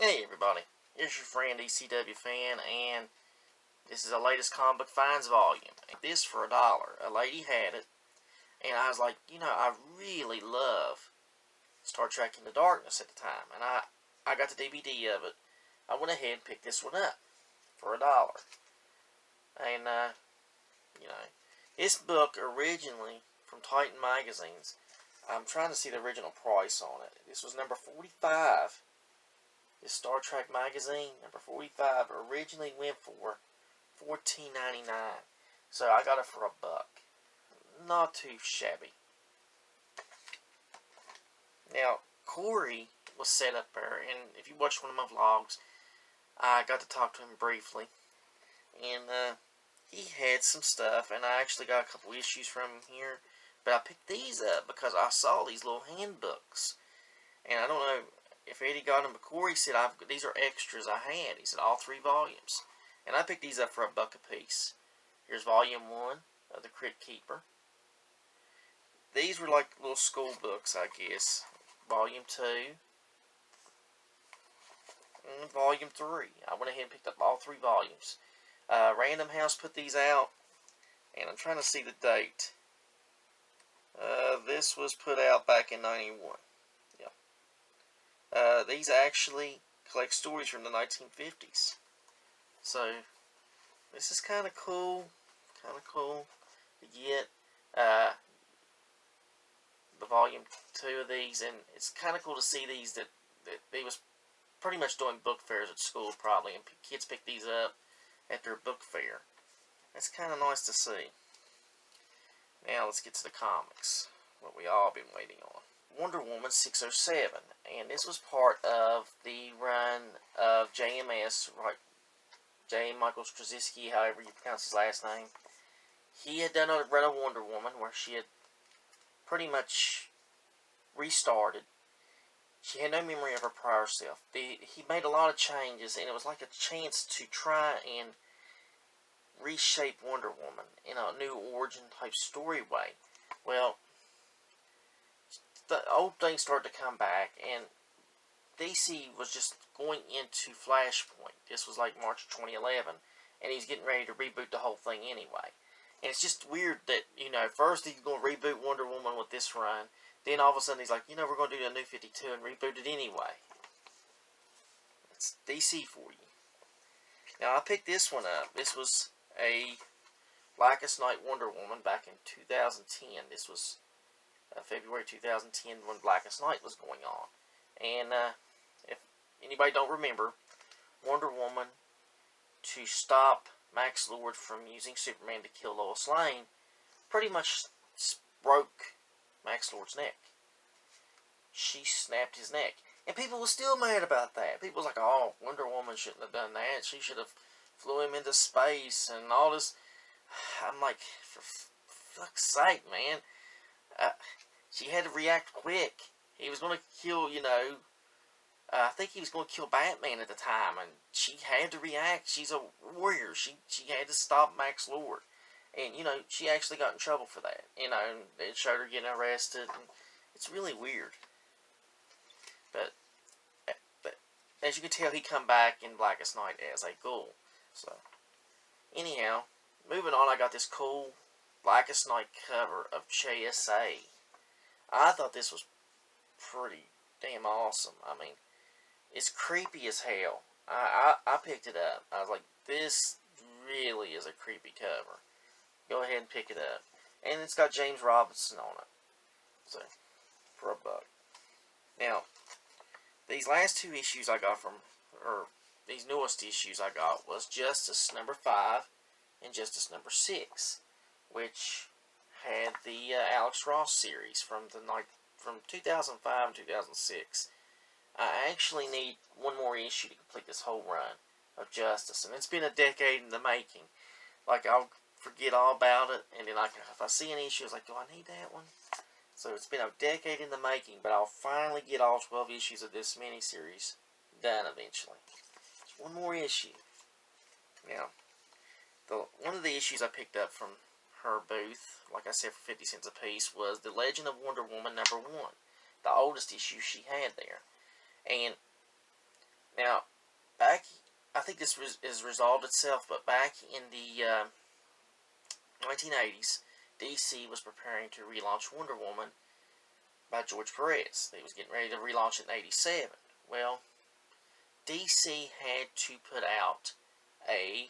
Hey everybody, here's your friend ECW fan, and this is the latest comic book finds volume. This for $1. A lady had it, and I was like, I really love Star Trek Into Darkness at the time, and I got the DVD of it. I went ahead and picked this one up for $1. And, this book originally from Titan Magazines, I'm trying to see the original price on it. This was number 45. This Star Trek magazine, number 45, originally went for $14.99. So I got it for $1. Not too shabby. Now, Corey was set up there, and if you watch one of my vlogs, I got to talk to him briefly. And he had some stuff, and I actually got a couple issues from him here. But I picked these up because I saw these little handbooks. And I don't know if Eddie got them, but Corey said, these are extras I had. He said, all 3 volumes. And I picked these up for $1 a piece. Here's volume 1 of The Crypt Keeper. These were like little school books, I guess. Volume 2. And volume 3. I went ahead and picked up all 3 volumes. Random House put these out. And I'm trying to see the date. This was put out back in 91. These actually collect stories from the 1950s. So, this is kind of cool. To get the volume 2 of these. And it's kind of cool to see these that they was pretty much doing book fairs at school probably. And kids pick these up at their book fair. That's kind of nice to see. Now let's get to the comics. What we all been waiting on. Wonder Woman 607, and this was part of the run of JMS, right? J. Michael Straczynski, however you pronounce his last name. He had done a run of Wonder Woman where she had pretty much restarted. She had no memory of her prior self. He made a lot of changes, and it was like a chance to try and reshape Wonder Woman in a new origin type story way. Well, the old things started to come back, and DC was just going into Flashpoint. This was like March 2011, and he's getting ready to reboot the whole thing anyway. And it's just weird that, first he's going to reboot Wonder Woman with this run, then all of a sudden he's like, we're going to do a new 52 and reboot it anyway. It's DC for you. Now, I picked this one up. This was a Blackest Night Wonder Woman back in 2010. This was February 2010 when Blackest Night was going on. And if anybody don't remember, Wonder Woman, to stop Max Lord from using Superman to kill Lois Lane, pretty much broke Max Lord's neck. She snapped his neck. And people were still mad about that. People was like, oh, Wonder Woman shouldn't have done that. She should have flew him into space and all this. I'm like, for fuck's sake, man. She had to react quick. He was going to kill, I think he was going to kill Batman at the time, and she had to react. She's a warrior. She had to stop Max Lord. And, she actually got in trouble for that. And it showed her getting arrested. And it's really weird. But as you can tell, he come back in Blackest Night as a ghoul. So, anyhow, moving on, I got this cool Blackest Night cover of JSA. I thought this was pretty damn awesome. I mean, it's creepy as hell. I picked it up. I was like, this really is a creepy cover. Go ahead and pick it up. And it's got James Robinson on it. So, for $1. Now, these last 2 issues I got these newest issues I got was Justice number 5 and Justice number 6, which had the Alex Ross series from 2005 and 2006. I actually need one more issue to complete this whole run of Justice, and it's been a decade in the making. Like, I'll forget all about it, and then if I see an issue, it's like, do I need that one? So it's been a decade in the making, but I'll finally get all 12 issues of this miniseries done eventually. Just one more issue. Now, one of the issues I picked up from her booth, like I said, for 50 cents a piece, was The Legend of Wonder Woman #1, the oldest issue she had there. And Now, back, I think this has resolved itself, but back in the 1980s, DC was preparing to relaunch Wonder Woman by George Perez. They was getting ready to relaunch it in '87. Well, DC had to put out a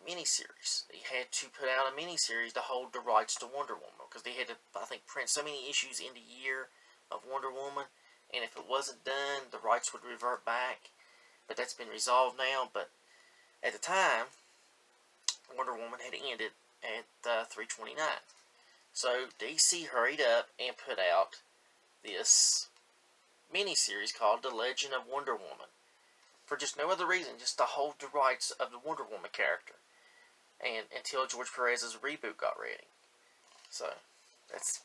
miniseries. They had to put out a miniseries to hold the rights to Wonder Woman, because they had to, I think, print so many issues in the year of Wonder Woman, and if it wasn't done, the rights would revert back. But that's been resolved now. But at the time, Wonder Woman had ended at 329. So DC hurried up and put out this miniseries called The Legend of Wonder Woman, for just no other reason, just to hold the rights of the Wonder Woman character, and until George Perez's reboot got ready. So that's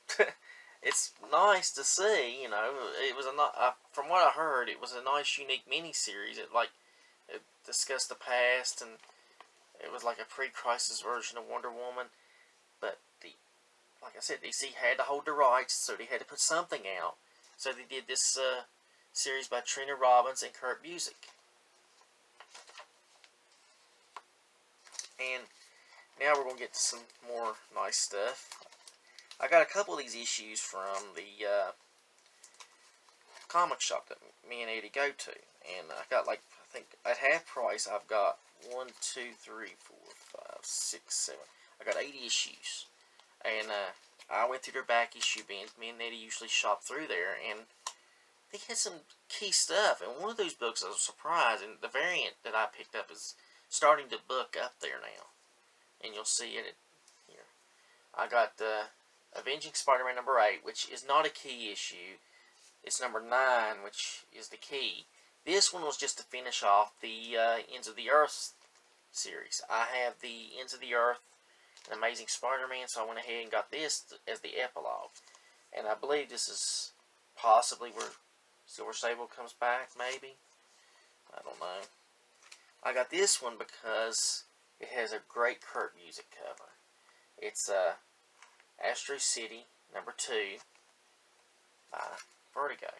it's nice to see. It was from what I heard, it was a nice, unique miniseries. It discussed the past, and it was like a pre-crisis version of Wonder Woman. But like I said, DC had to hold the rights, so they had to put something out. So they did this series by Trina Robbins and Kurt Busiek. And now we're going to get to some more nice stuff. I got a couple of these issues from the comic shop that me and Eddie go to. And I got, I think at half price, I've got 1, 2, 3, 4, 5, 6, 7. I got 8 issues. And I went through their back issue bins. Me and Eddie usually shop through there. And they had some key stuff. And one of those books I was surprised. And the variant that I picked up is starting to book up there now. And you'll see it here. I got Avenging Spider-Man number 8, which is not a key issue. It's number 9, which is the key. This one was just to finish off the Ends of the Earth series. I have the Ends of the Earth and Amazing Spider-Man, so I went ahead and got this as the epilogue. And I believe this is possibly where Silver Sable comes back, maybe. I don't know. I got this one because it has a great Kurt Busiek cover. It's Astro City number 2 by Vertigo.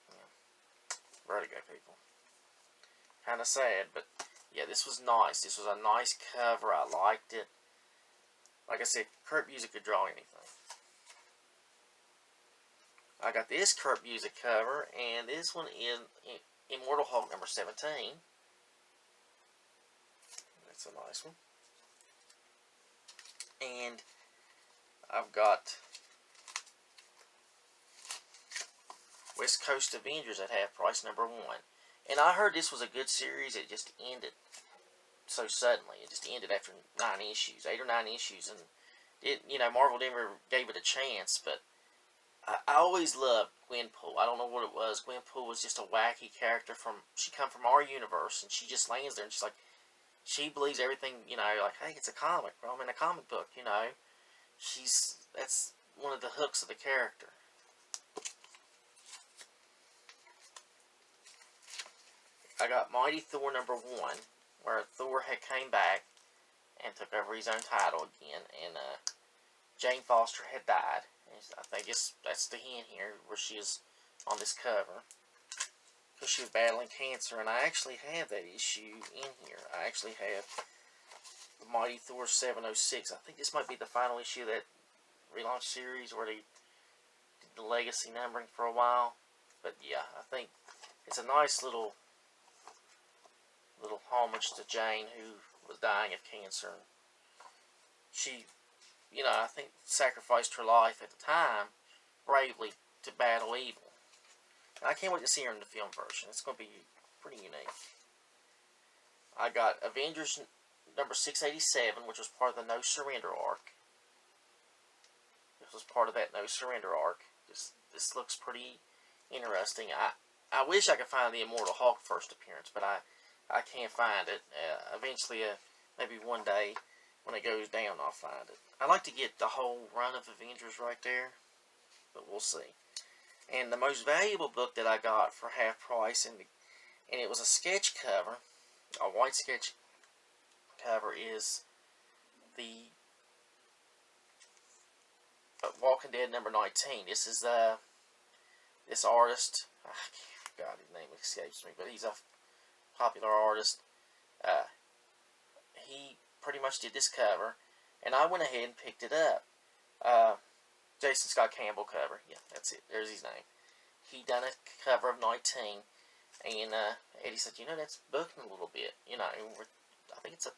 Yeah. Vertigo, people. Kind of sad, but yeah, this was nice. This was a nice cover. I liked it. Like I said, Kurt Busiek could draw anything. I got this Kurt Busiek cover, and this one in Immortal Hulk number 17. That's a nice one. And I've got West Coast Avengers at half price number 1. And I heard this was a good series. It just ended so suddenly. It just ended after 9 issues, 8 or 9 issues, and Marvel never gave it a chance. But I always loved Gwenpool. I don't know what it was. Gwenpool was just a wacky character she come from our universe, and she just lands there, and she's like, she believes everything, like, hey, it's a comic, bro. I'm in a comic book, that's one of the hooks of the character. I got Mighty Thor number 1, where Thor had came back and took over his own title again, and Jane Foster had died. And I think that's the hint here, where she is on this cover, because she was battling cancer. And I actually have that issue in here. I actually have Mighty Thor 706. I think this might be the final issue of that relaunch series, where they did the legacy numbering for a while. But yeah, I think it's a nice little homage to Jane, who was dying of cancer. She, I think, sacrificed her life at the time bravely to battle evil. And I can't wait to see her in the film version. It's going to be pretty unique. I got Avengers number 687, which was part of the No Surrender arc. This was part of that No Surrender arc. This looks pretty interesting. I wish I could find the Immortal Hulk first appearance, but I can't find it. Eventually, maybe one day when it goes down, I'll find it. I'd like to get the whole run of Avengers right there, but we'll see. And the most valuable book that I got for half price, and it was a sketch cover, a white sketch cover, is the Walking Dead number 19. This is this artist. God, his name escapes me, but he's a popular artist. He pretty much did this cover, and I went ahead and picked it up. Jason Scott Campbell cover. Yeah, that's it. There's his name. He done a cover of 19, and Eddie said, that's booking a little bit. I think it's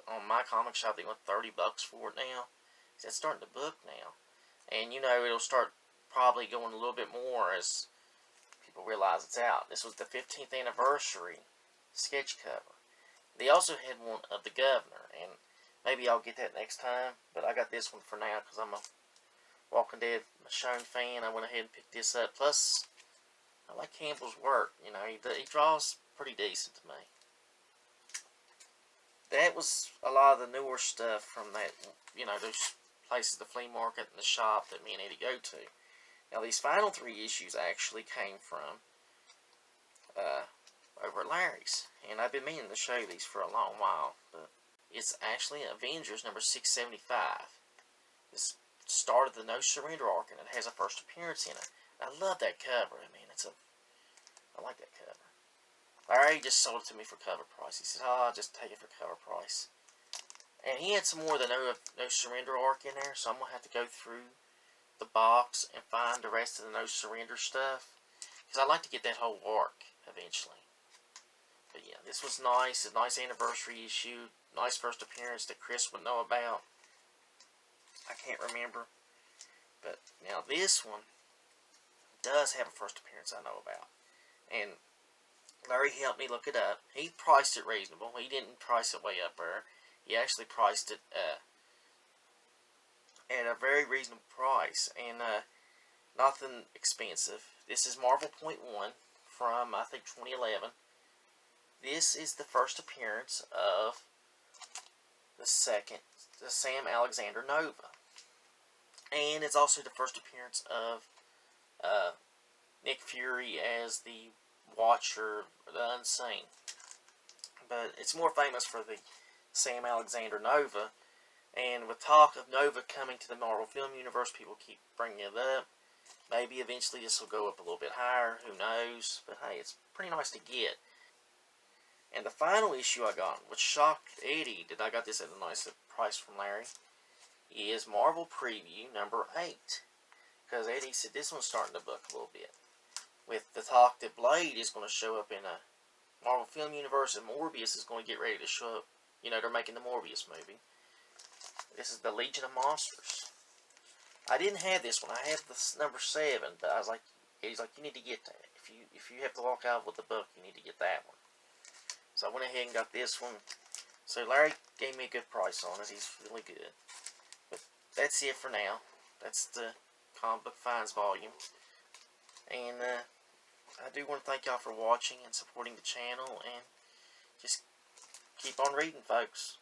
on my comic shop. They want $30 for it now. He said, it's starting to book now, and it'll start probably going a little bit more as people realize it's out. This was the 15th anniversary sketch cover. They also had one of the Governor, and maybe I'll get that next time, but I got this one for now because I'm a Walking Dead Michonne fan. I went ahead and picked this up. Plus, I like Campbell's work. He draws pretty decent to me. That was a lot of the newer stuff from that, those places, the flea market and the shop that me and Eddie go to. Now, these final 3 issues actually came from over at Larry's, and I've been meaning to show these for a long while, but it's actually Avengers number 675. This started the No Surrender arc, and it has a first appearance in it. I love that cover. I like that cover. Larry just sold it to me for cover price. He said, I'll just take it for cover price. And he had some more of the No Surrender arc in there, so I'm going to have to go through the box and find the rest of the No Surrender stuff, because I'd like to get that whole arc eventually. But yeah, this was nice. A nice anniversary issue. Nice first appearance that Chris would know about. I can't remember. But now this one does have a first appearance I know about. And Larry helped me look it up. He priced it reasonable. He didn't price it way up there. He actually priced it at a very reasonable price. And nothing expensive. This is Marvel Point 1 from, I think, 2011. This is the first appearance of the Sam Alexander Nova. And it's also the first appearance of Nick Fury as the Watcher, the Unseen. But it's more famous for the Sam Alexander Nova. And with talk of Nova coming to the Marvel Film Universe, people keep bringing it up. Maybe eventually this will go up a little bit higher. Who knows? But hey, it's pretty nice to get. And the final issue I got, which shocked Eddie that I got this at a nice price from Larry, is Marvel Preview number 8. Because Eddie said this one's starting to book a little bit. With the talk that Blade is going to show up in a Marvel Film Universe, and Morbius is going to get ready to show up. They're making the Morbius movie. This is the Legion of Monsters. I didn't have this one. I have this number 7, but I was like, Eddie's like, you need to get that. If you have to walk out with the book, you need to get that one. So I went ahead and got this one. So Larry gave me a good price on it. He's really good. But that's it for now. That's the Comic Book Finds volume. And I do want to thank y'all for watching and supporting the channel. And just keep on reading, folks.